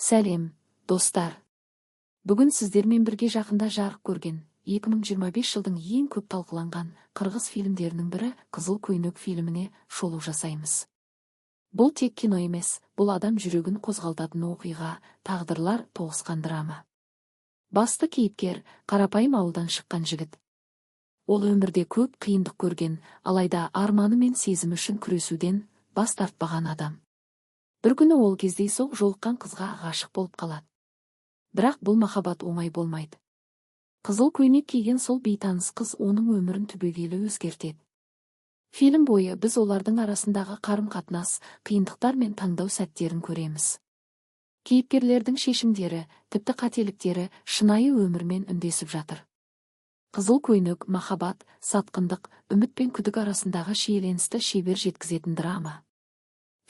Сәлем, достар. Бүгін сіздермен бірге жақында жарық көрген 2025 жылдың ең көп талқыланған қырғыз фильмдерінің бірі Қызыл көйнек фильміне шолу жасаймыз. Бұл тек кино емес, бұл адам жүрегін қозғалтатын оқиға, тағдырлар тоғысқан драма. Басты кейіпкер қарапайым ауылдан шыққан жігіт. Ол өмірде көп қиындық көрген, алайда арманы мен сезімі үшін күресуден бас тартпаған адам. Бір күні ол кездейсоқ жолыққан қызға ғашық болып қалады. Бірақ бұл махаббат оңай болмайды. Қызыл көйнек киген сол бейтаныс қыз оның өмірін түбегейлі өзгертеді. Фильм бойы біз олардың арасындағы қарым-қатынас, қиындықтар мен таңдау сәттерін көреміз. Кейіпкерлердің шешімдері, тіпті қателіктері шынайы өмірмен үндесіп жатыр. Қызыл көйнек махаббат, сатқындық, үміт пен күдік арасындағы шиеленісті шебер жеткізетін драма.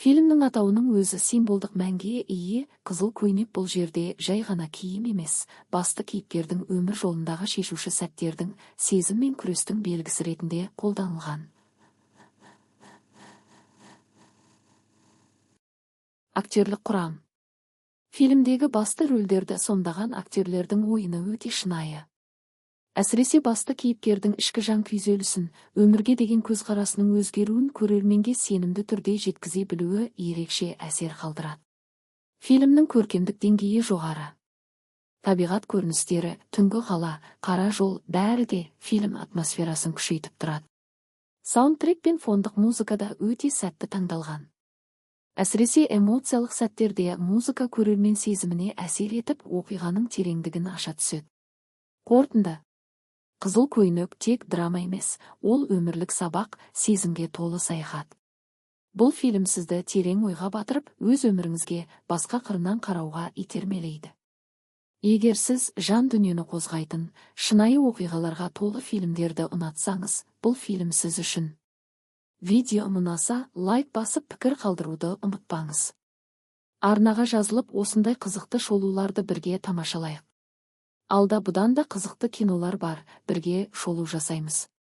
Фильмнің атауының өзі символдық мәнге ие. Қызыл көйнек бұл жерде жай ғана киім емес, басты кейіпкердің өмір жолындағы шешуші сәттердің, сезім мен күрестің белгісі ретінде қолданылған. Актерлік құрам. Фильмдегі басты рөлдерді сомдаған актерлердің ойыны өте шынайы. Әсіресе басты кейіпкердің ішкі жан күйзелісін, өмірге деген көзқарасының өзгеруін көрерменге сенімді түрде жеткізе білуі ерекше әсер қалдырады. Фильмнің көркемдік деңгейі жоғары. Табиғат көріністері, түнгі қала, қара жол бәрі де фильм атмосферасын күшейтіп тұрады. Саундтрек пен фондық музыка да өте сәтті таңдалған. Әсіресе эмоциялық сәттерде музыка көрермен сезіміне әсер етіп, оқиғаның тереңдігін аша түседі. Қорытынды. Қызыл көйнек тек драма емес, ол өмірлік сабақ, сезімге толы саяхат. Бұл фильм сізді терең ойға батырып, өз өміріңізге басқа қырынан қарауға итермелейді. Егер сіз жан дүниені қозғайтын, шынайы оқиғаларға толы фильмдерді ұнатсаңыз, бұл фильм сіз үшін. Видео ұнаса, лайк басып пікір қалдыруды ұмытпаңыз. Арнаға жазылып, осындай қызықты шолуларды бірге тамашалайық. Алда бұдан да қызықты кинолар бар, бірге шолу жасаймыз.